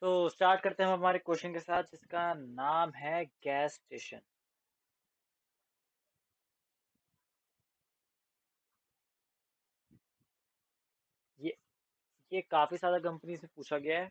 तो स्टार्ट करते हैं हम हमारे क्वेश्चन के साथ जिसका नाम है गैस स्टेशन। ये ये काफी सारा कंपनी से पूछा गया है।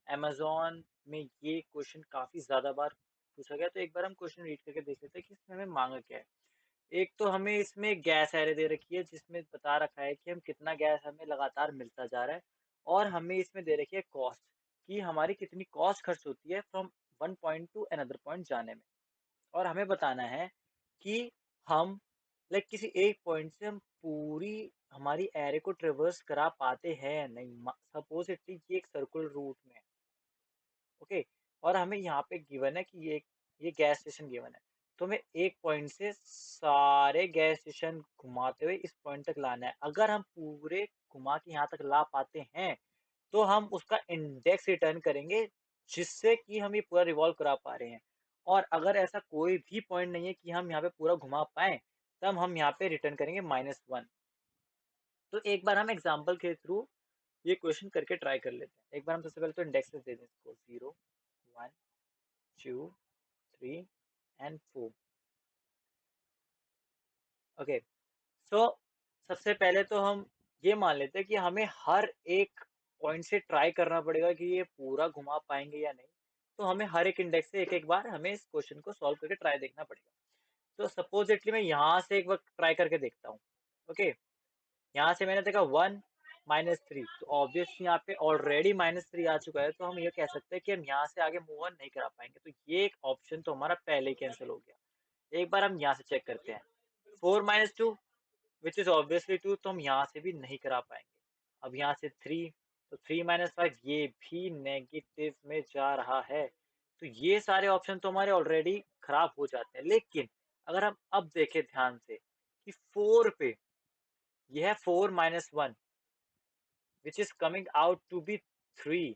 amazon में ये क्वेश्चन काफी ज्यादा बार पूछा गया, तो एक बार हम क्वेश्चन रीड करके देख लेते हैं कि इसमें हमें मांगा क्या है। एक तो हमें इसमें गैस एरे दे रखी है जिसमें बता रखा है कि हम कितना गैस हमें लगातार मिलता जा रहा है, और हमें इसमें दे रखी है कॉस्ट कि हमारी कितनी कॉस्ट खर्च होती है from one point two another point जाने में। और हमें बताना है कि हम किसी एक पॉइंट से हम पूरी हमारी एरे को ट्रेवर्स करा पाते हैं या नहीं। सपोज इटली ये एक सर्कुलर रूट में है। ओके। और हमें यहाँ पे गिवन है कि ये गैस स्टेशन गिवन है, तो हमें एक पॉइंट से सारे गैस स्टेशन घुमाते हुए इस पॉइंट तक लाना है। अगर हम पूरे घुमा के यहाँ तक ला पाते हैं तो हम उसका इंडेक्स रिटर्न करेंगे, जिससे कि हम ये पूरा रिवॉल्व करा पा रहे हैं। और अगर ऐसा कोई भी पॉइंट नहीं है कि हम यहाँ पे पूरा घुमा पाए, तब हम यहाँ पे रिटर्न करेंगे -1। तो एक बार हम एग्जाम्पल के थ्रू ये क्वेश्चन करके ट्राई कर लेते हैं। एक बार हम सबसे पहले तो इंडेक्सेस दे दें इसको, 0, 1, 2, 3 एंड 4। ओके। सो सबसे पहले तो हम ये मान लेते हैं कि हमें हर एक पॉइंट से ट्राई करना पड़ेगा कि ये पूरा घुमा पाएंगे या नहीं। तो हमें हर एक इंडेक्स से एक एक बार हमें इस क्वेश्चन को सॉल्व करके ट्राई देखना पड़ेगा। तो सपोजिटली मैं यहाँ से एक बार ट्राई करके देखता हूँ। ओके। यहाँ से मैंने देखा 1, -3, तो ऑब्वियसली यहाँ पे ऑलरेडी -3 आ चुका है, तो हम ये कह सकते हैं कि हम यहाँ से आगे मूव ऑन नहीं करा पाएंगे। तो ये एक ऑप्शन तो हमारा पहले ही कैंसिल हो गया। एक बार हम यहाँ से चेक करते हैं। 4 - 2 विच इज ऑब्वियसली 2, तो हम यहाँ से भी नहीं करा पाएंगे। अब यहाँ से 3, तो 3 - 5 ये भी नेगेटिव में जा रहा है। तो ये सारे ऑप्शन तो हमारे ऑलरेडी खराब हो जाते हैं। लेकिन अगर हम अब देखें ध्यान से कि 4 पे यह है 4 - 1 which is coming out to be 3,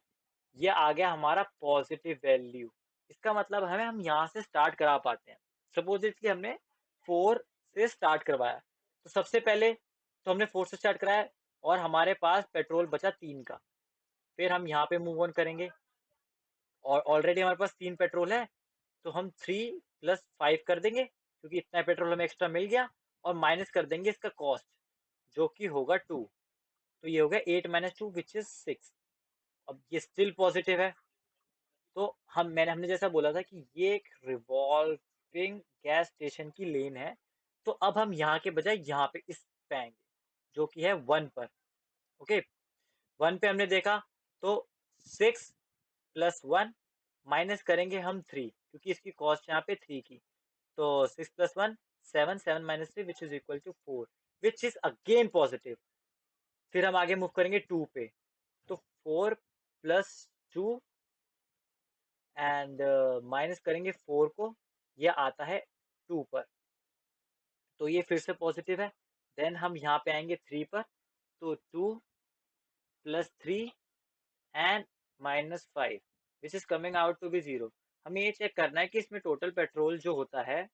ये आ गया हमारा पॉजिटिव वैल्यू। इसका मतलब हमें हम यहाँ से स्टार्ट करा पाते हैं। सपोजिटली हमने 4 से स्टार्ट करवाया, तो सबसे पहले तो हमने 4 से स्टार्ट कराया और हमारे पास पेट्रोल बचा 3 का। फिर हम यहाँ पे मूव ऑन करेंगे और ऑलरेडी हमारे पास 3 पेट्रोल है, तो हम 3 + 5 कर देंगे क्योंकि इतना पेट्रोल हमें एक्स्ट्रा मिल गया, और माइनस कर देंगे इसका कॉस्ट जो कि होगा 2। तो ये हो गया 8 - 2 विच इज 6। अब ये स्टिल पॉजिटिव है। तो हमने जैसा बोला था कि ये एक रिवॉल्विंग गैस स्टेशन की लेन है। तो अब हम यहाँ के बजाय यहाँ पे इस पे आएंगे जो कि है 1 पर। ओके। 1 पे हमने देखा, तो 6 + 1 माइनस करेंगे हम 3 क्योंकि इसकी कॉस्ट यहाँ पे 3 की। तो 6 + 1 7, 7 - 3 which is equal to 4, which is again positive. फिर हम आगे मूव करेंगे 2 पे, तो 4 + 2 एंड माइनस करेंगे 4 को, ये आता है 2 पर, तो ये फिर से पॉजिटिव है। देन हम यहाँ पे आएंगे 3 पर, तो 2 + 3 and -5 which is coming out to be 0। हमें ये चेक करना है कि इसमें टोटल पेट्रोल जो होता है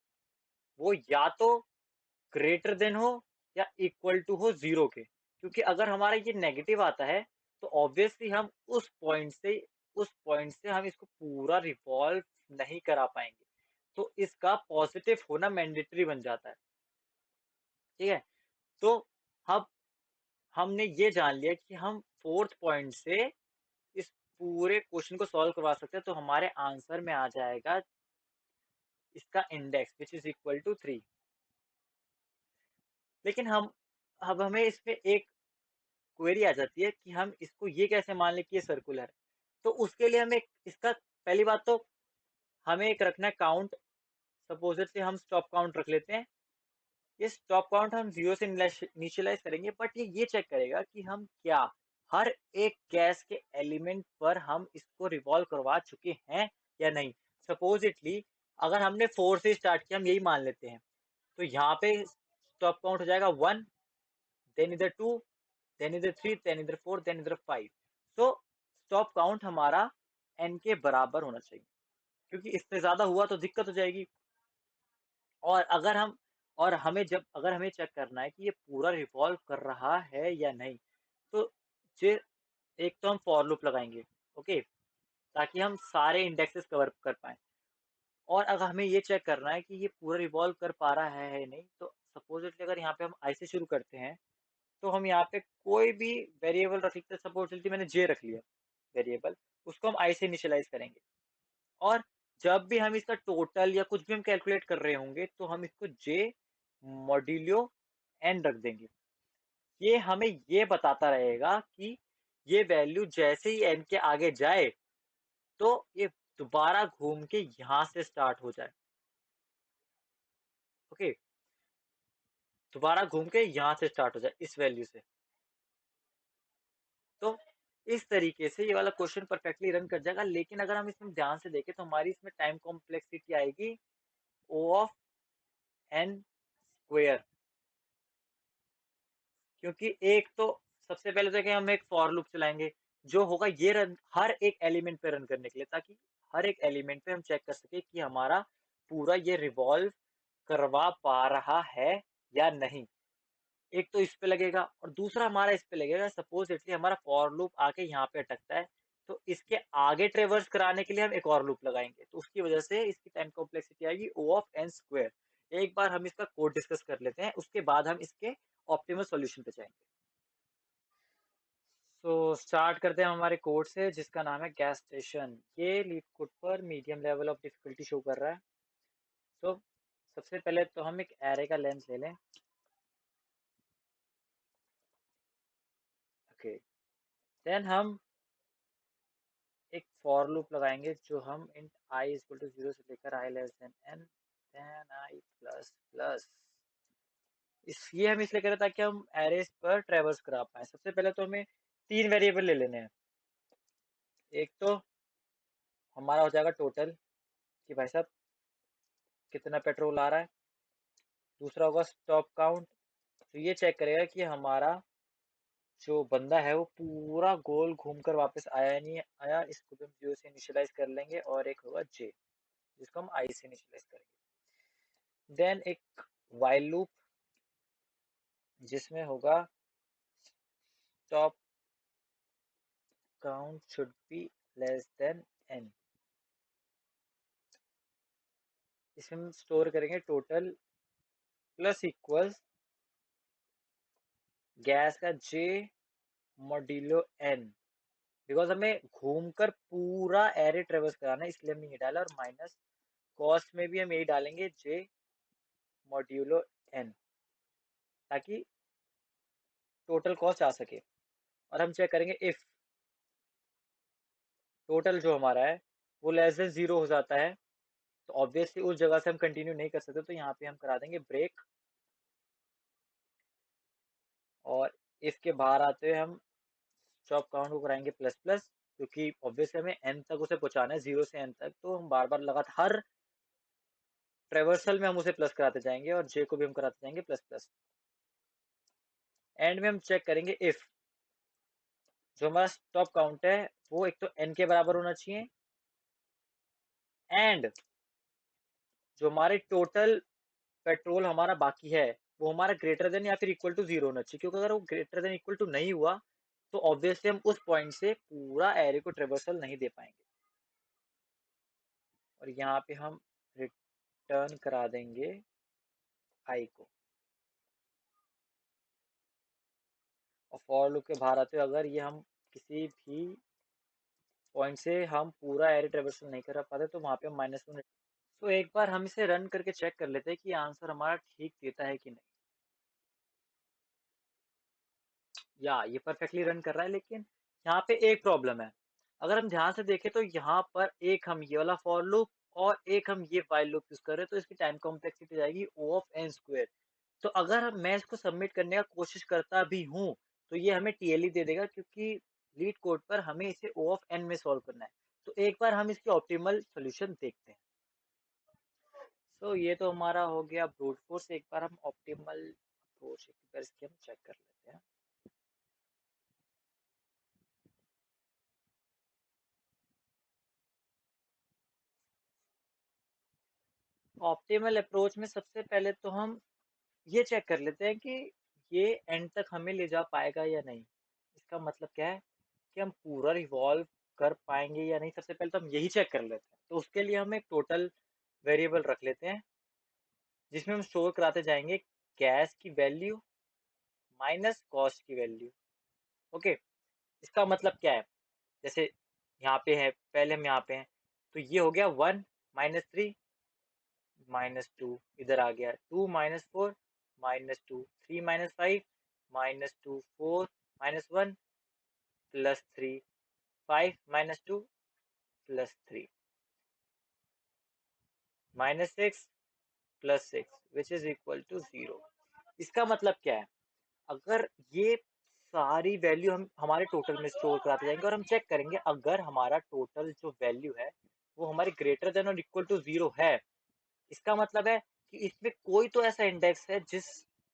वो या तो ग्रेटर देन हो या इक्वल टू हो 0 के, क्योंकि अगर हमारा ये नेगेटिव आता है तो ऑब्वियसली हम उस पॉइंट से हम इसको पूरा रिवॉल्व नहीं करा पाएंगे। तो इसका पॉजिटिव होना मैंडेटरी बन जाता है। ठीक है। तो अब हमने ये जान लिया कि हम फोर्थ पॉइंट से इस पूरे क्वेश्चन को सॉल्व करवा सकते हैं, तो हमारे आंसर में आ जाएगा इसका index which is equal to 3। लेकिन हम अब हमें इसमें एक क्वेरी आ जाती है कि हम इसको ये कैसे मान लें कि ये सर्कुलर है। तो उसके लिए हमें इसका पहली बात तो हमें एक रखना है काउंट। सपोजिटली हम स्टॉप काउंट रख लेते हैं। ये स्टॉप काउंट हम 0 से इनिशियलाइज करेंगे, बट ये चेक करेगा कि हम क्या हर एक गैस के एलिमेंट पर हम इसको रिवॉल्व करवा चुके हैं या नहीं। सपोजिटली अगर हमने 4 से स्टार्ट किया, हम यही मान लेते हैं, तो यहाँ पे स्टॉप काउंट हो जाएगा 1, देन इधर 2, देन इधर 3, देन इधर 4, देन इधर 5। सो स्टॉप काउंट हमारा n के बराबर होना चाहिए, क्योंकि इससे ज्यादा हुआ तो दिक्कत हो जाएगी। और अगर हम और हमें जब अगर हमें चेक करना है कि ये पूरा रिवॉल्व कर रहा है या नहीं, तो जे एक तो हम फॉर लूप लगाएंगे। ओके। ताकि हम सारे इंडेक्सेस कवर कर पाए। और अगर हमें ये चेक करना है कि ये पूरा रिवॉल्व कर पा रहा है या नहीं, तो सपोजिटली अगर यहाँ पे हम आई से शुरू करते हैं, तो हम यहाँ पे कोई भी वेरिएबल रख सकते हैं। सपोजिटली मैंने जे रख लिया वेरिएबल, उसको हम आई से इनिशियलाइज करेंगे। और जब भी हम इसका टोटल या कुछ भी हम कैलकुलेट कर रहे होंगे, तो हम इसको जे मॉड्यूलो एन रख देंगे। ये हमें ये बताता रहेगा कि ये वैल्यू जैसे ही एन के आगे जाए, तो ये दोबारा घूम के यहां से स्टार्ट हो जाए। ओके, दोबारा घूम के यहां से स्टार्ट हो जाए इस वैल्यू से। तो इस तरीके से ये वाला क्वेश्चन परफेक्टली रन कर जाएगा। लेकिन अगर हम इसमें ध्यान से देखें, तो हमारी इसमें टाइम कॉम्प्लेक्सिटी आएगी ओ ऑफ एन स्क्वेयर। क्योंकि एक तो सबसे पहले तो क्या, हम एक फॉर लूप चलाएंगे जो होगा ये रन हर एक एलिमेंट पे रन करने के लिए, ताकि हर एक एलिमेंट पे हम चेक कर सके कि हमारा पूरा ये रिवॉल्व करवा पा रहा है या नहीं। एक तो इस पे लगेगा और दूसरा हमारा इस पे लगेगा। सपोज इटली हमारा फॉर लूप आके यहाँ पे अटकता है, तो इसके आगे ट्रेवर्स कराने के लिए हम एक और लूप लगाएंगे, तो उसकी वजह से इसकी टाइम कॉम्प्लेक्सिटी आएगी ओ ऑफ एन स्क्वायर। एक बार हम इसका कोड डिस्कस कर लेते हैं, उसके बाद हम इसके ऑप्टिमल सॉल्यूशन पे जाएंगे। सो स्टार्ट करते हैं हमारे कोड से, जिसका नाम है गैस स्टेशन। ये लीड कोड पर medium level of difficulty show कर रहा है। सो सबसे पहले तो हम एक एरे का लेंथ ले लें। ओके, देन हम एक फॉर लूप लगाएंगे, जो हम int i is equal to 0 से लेकर i less than n, then i plus plus. ये हम इसलिए करें ताकि हम एरेस पर ट्रेवर्स करा पाए। सबसे पहले तो हमें तीन वेरिएबल ले लेने हैं। एक तो हमारा हो जाएगा टोटल, कि भाई साहब कितना पेट्रोल आ रहा है। दूसरा होगा स्टॉप काउंट, तो ये चेक करेगा कि हमारा जो बंदा है वो पूरा गोल घूम कर वापस आया नहीं आया। इसको भी हम जीरो से इनिशियलाइज कर लेंगे। और एक होगा जे, जिसको हम आई से इनिशियलाइज करेंगे। देन एक वाइल लूप, जिसमें होगा stop count should be less than N. इसमें हम स्टोर करेंगे टोटल प्लस इक्वल्स गैस का जे मॉड्यूलो एन। बिकॉज हमें घूमकर पूरा एरे ट्रेवर्स कराना है, इसलिए हमने ये डाला। और माइनस कॉस्ट में भी हम यही डालेंगे, जे मॉड्यूलो एन, ताकि टोटल कॉस्ट आ सके। और हम चेक करेंगे इफ टोटल जो हमारा है वो लेस देन जीरो हो जाता है, तो ऑब्वियसली उस जगह से हम कंटिन्यू नहीं कर सकते, तो यहाँ पे हम करा देंगे ब्रेक। और इसके बाहर आते हुए हम स्टॉप काउंट को कराएंगे प्लस प्लस, क्योंकि ऑब्वियसली हमें एन तक उसे पहुंचाना है, जीरो से एन तक। तो हम बार बार लगातार हर ट्रेवर्सल में हम उसे प्लस कराते जाएंगे, और जे को भी हम कराते जाएंगे प्लस प्लस। एंड में हम चेक करेंगे इफ जो हमारा स्टॉप काउंट है वो एक तो एन के बराबर होना चाहिए, एंड जो हमारे टोटल पेट्रोल हमारा बाकी है वो हमारा ग्रेटर देन या फिर इक्वल टू जीरो होना चाहिए। क्योंकि अगर वो ग्रेटर देन इक्वल टू नहीं हुआ, तो ऑब्वियसली हम उस पॉइंट से पूरा एरे को ट्रेवर्सल नहीं दे पाएंगे। और यहाँ पे हम रिटर्न करा देंगे आई को। और फॉर लूप के बाहर आते हुए अगर ये हम किसी भी पॉइंट से हम पूरा एरे ट्रेवर्सल नहीं कर पाते, तो वहां पे हम -1। तो एक बार हम इसे रन करके चेक कर लेते हैं कि आंसर हमारा ठीक देता है कि नहीं। या ये परफेक्टली रन कर रहा है, लेकिन यहाँ पे एक प्रॉब्लम है। अगर हम ध्यान से देखें, तो यहाँ पर एक हम ये वाला फॉर लूप और एक हम ये वाइल लूप यूज कर रहे हैं, तो इसकी टाइम कॉम्प्लेक्सिटी जाएगी ओ ऑफ एन स्क्वायर। तो अगर मैं इसको सबमिट करने का कोशिश करता भी हूँ, तो ये हमें टीएलई दे देगा, क्योंकि लीड कोड पर हमें इसे ओ ऑफ एन में सॉल्व करना है। तो एक बार हम इसकी ऑप्टिमल सोल्यूशन देखते हैं। ये तो हमारा हो गया ब्रूट फोर्स। एक बार हम ऑप्टिमल अप्रोच एक बार इसकी हम चेक कर लेते हैं। ऑप्टिमल अप्रोच में सबसे पहले तो हम ये चेक कर लेते हैं कि ये एंड तक हमें ले जा पाएगा या नहीं। इसका मतलब क्या है कि हम पूरा रिवॉल्व कर पाएंगे या नहीं, सबसे पहले तो हम यही चेक कर लेते हैं। तो उसके लिए हम एक टोटल वेरिएबल रख लेते हैं जिसमें हम स्टोर कराते जाएंगे गैस की वैल्यू माइनस कॉस्ट की वैल्यू। ओके, इसका मतलब क्या है, जैसे यहाँ पे है, पहले हम यहाँ पे हैं, तो ये हो गया 1 - 3 -2, इधर आ गया 2 - 4 -2, 3 - 5 -2, 4 - 1 +3, 5 - 2 +3, -6 +6 विच इज इक्वल टू 0। इसका मतलब क्या है, अगर ये सारी वैल्यू हम हमारे टोटल में स्टोर कराते जाएंगे और हम चेक करेंगे अगर हमारा टोटल जो वैल्यू है वो हमारी ग्रेटर देन और इक्वल टू 0 है, इसका मतलब है कि इसमें कोई तो ऐसा इंडेक्स है जिस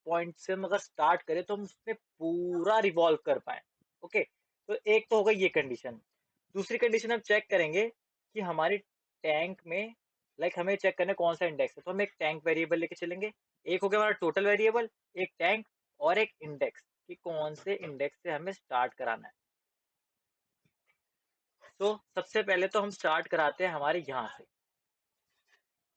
पॉइंट से हम अगर स्टार्ट करें तो हम उसमें पूरा रिवॉल्व कर पाए। ओके, तो एक तो हो गई ये कंडीशन। दूसरी कंडीशन हम चेक करेंगे कि हमारी टैंक में, हमें चेक करना है कौन सा इंडेक्स है, तो हम एक टैंक वेरिएबल लेके चलेंगे। एक हो गया हमारा टोटल वेरिएबल, एक टैंक और एक इंडेक्स, कि कौन से इंडेक्स से हमें स्टार्ट कराना है। तो सबसे पहले तो हम स्टार्ट कराते हैं हमारे यहाँ से।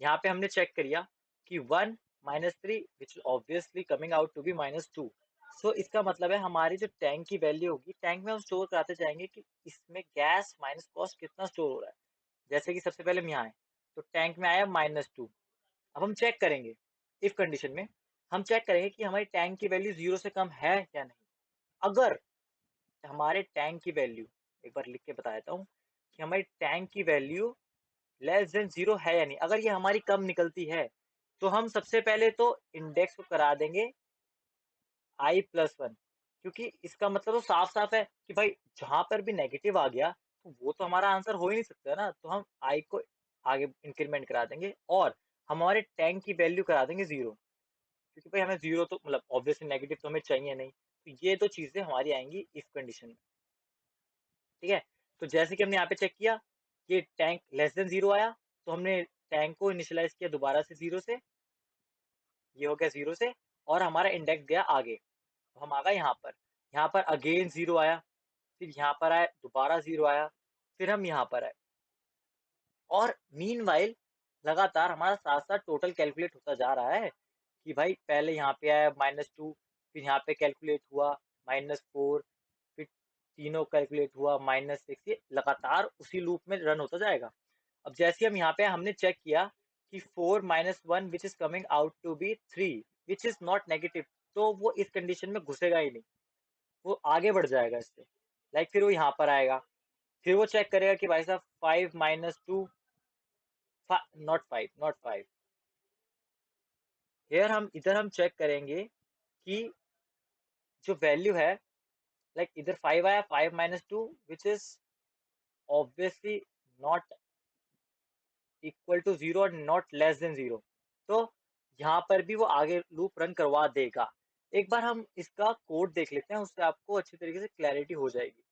यहाँ पे हमने चेक किया कि 1 - 3 which obviously coming out to be -2। So इसका मतलब है हमारी जो टैंक की वैल्यू होगी, टैंक में हम स्टोर कराते जाएंगे कि इसमें गैस माइनस कॉस्ट कितना स्टोर हो रहा है। जैसे कि सबसे पहले हम यहाँ आए तो टैंक में आया -2। अब हम चेक करेंगे, इफ कंडीशन में हम चेक करेंगे कि हमारी टैंक की वैल्यू 0 से कम है या नहीं। अगर हमारे टैंक की वैल्यू, एक बार लिख के बता देता हूँ, कि हमारी टैंक की वैल्यू लेस देन 0 है या नहीं, अगर ये हमारी कम निकलती है तो हम सबसे पहले तो इंडेक्स को करा देंगे i+1, क्योंकि इसका मतलब तो साफ साफ है कि भाई जहां पर भी नेगेटिव आ गया तो वो तो हमारा आंसर हो ही नहीं सकता ना, तो हम i को आगे इंक्रीमेंट करा देंगे और हमारे टैंक की वैल्यू करा देंगे 0, क्योंकि भाई हमें 0 तो मतलब ऑब्वियसली नेगेटिव तो हमें चाहिए नहीं। तो ये दो चीजें हमारी आएंगी इफ कंडीशन में। ठीक है, तो जैसे कि हमने यहाँ पे चेक किया कि टैंक लेस देन 0 आया, तो हमने टैंक को इनिशियलाइज किया दोबारा से 0 से, ये हो गया 0 से, और हमारा इंडेक्स गया आगे, तो हम आ गए यहाँ पर अगेन 0 आया, फिर यहाँ पर आया दोबारा 0 आया, फिर हम यहाँ पर आए, और मीनवाइल लगातार हमारा साथ साथ टोटल कैलकुलेट होता जा रहा है कि भाई पहले यहाँ पे आया -2, फिर यहाँ पे कैलकुलेट हुआ -4, फिर तीनों कैलकुलेट हुआ -6, ये लगातार उसी लूप में रन होता जाएगा। अब जैसे हम यहाँ पे हमने चेक किया कि 4 - 1 which is coming out to be 3 which is not negative, तो वो इस कंडीशन में घुसेगा ही नहीं, वो आगे बढ़ जाएगा इससे। फिर वो यहाँ पर आएगा, फिर वो चेक करेगा कि भाई साहब 5 - 2, नॉट 5 हेयर, हम इधर हम चेक करेंगे कि जो वैल्यू है, इधर 5 आया, 5 - 2 which is obviously not equal to 0 और नॉट लेस देन 0, तो यहाँ पर भी वो आगे लूप रन करवा देगा। एक बार हम इसका कोड देख लेते हैं, उससे आपको अच्छी तरीके से क्लैरिटी हो जाएगी।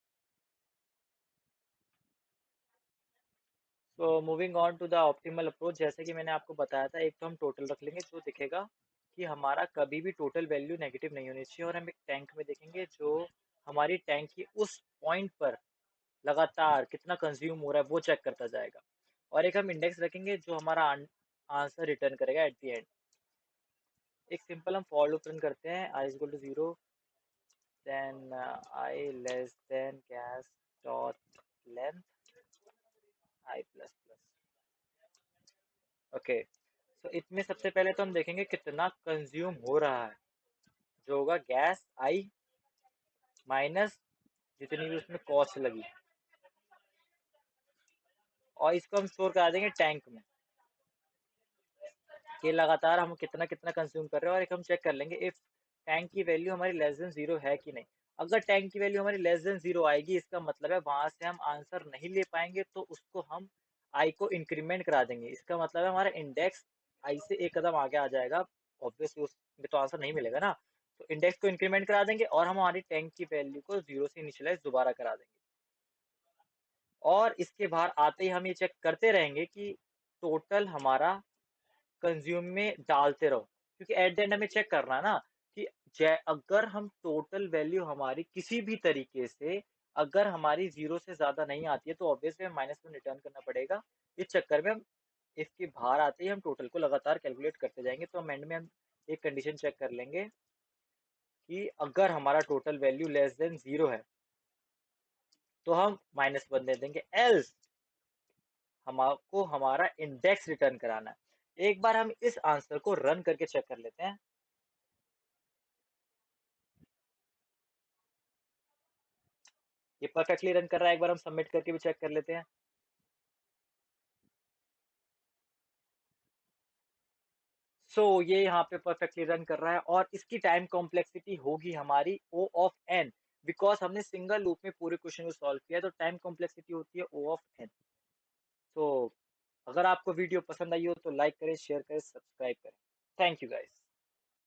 So moving on to the optimal approach, जैसे कि मैंने आपको बताया था, एक तो हम टोटल रख लेंगे जो दिखेगा कि हमारा कभी भी टोटल वैल्यू नेगेटिव नहीं होनी चाहिए, और हम एक टैंक में देखेंगे जो हमारी टैंक की उस पॉइंट पर लगातार कितना कंज्यूम हो रहा है वो चेक करता जाएगा, और एक हम इंडेक्स रखेंगे जो हमारा आंसर रिटर्न करेगा एट द एंड। एक सिंपल हम फॉर लूप रन करते हैं, i is equal to 0 then i less than gas dot length i plus plus. Okay, तो इसमें सबसे पहले तो हम देखेंगे कितना कंज्यूम हो रहा है, जो होगा गैस आई माइनस जितनी भी उसमें कॉस्ट लगी, और इसको हम स्टोर करा देंगे टैंक में कि लगातार हम कितना कितना कंज्यूम कर रहे हैं, और एक हम चेक कर लेंगे इफ टैंक की वैल्यू हमारी लेस देन 0 है कि नहीं। अगर टैंक की वैल्यू हमारी लेस देन 0 आएगी, इसका मतलब है वहां से हम आंसर नहीं ले पाएंगे, तो उसको हम आई को इंक्रीमेंट करा देंगे। इसका मतलब है हमारा इंडेक्स आई से एक कदम आगे आ जाएगा, ऑब्वियसली उसमें तो आंसर नहीं मिलेगा ना, तो इंडेक्स को इंक्रीमेंट करा देंगे और हम हमारी टैंक की वैल्यू को 0 से इनिशियलाइज दोबारा करा देंगे, और इसके बाहर आते ही हम ये चेक करते रहेंगे कि टोटल हमारा कंज्यूम में डालते रहो, क्योंकि एट द एंड हमें चेक करना है ना कि अगर हम टोटल वैल्यू हमारी किसी भी तरीके से अगर हमारी 0 से ज़्यादा नहीं आती है तो ऑब्वियसली हमें -1 रिटर्न करना पड़ेगा। इस चक्कर में हम इसके बाहर आते ही हम टोटल को लगातार कैलकुलेट करते जाएंगे। तो हम एंड में हम एक कंडीशन चेक कर लेंगे कि अगर हमारा टोटल वैल्यू लेस देन 0 है तो हम -1 दे देंगे, एल्स हमको हमारा इंडेक्स रिटर्न कराना है। एक बार हम इस आंसर को रन करके चेक कर लेते हैं। ये परफेक्टली रन कर रहा है, एक बार हम सबमिट करके भी चेक कर लेते हैं। ये यहाँ पे परफेक्टली रन कर रहा है और इसकी टाइम कॉम्प्लेक्सिटी होगी हमारी O ऑफ n, बिकॉज हमने सिंगल लूप में पूरे क्वेश्चन को सॉल्व किया है, तो टाइम कॉम्प्लेक्सिटी होती है O ऑफ n। तो अगर आपको वीडियो पसंद आई हो तो लाइक करें, शेयर करें, सब्सक्राइब करें। Thank you guys.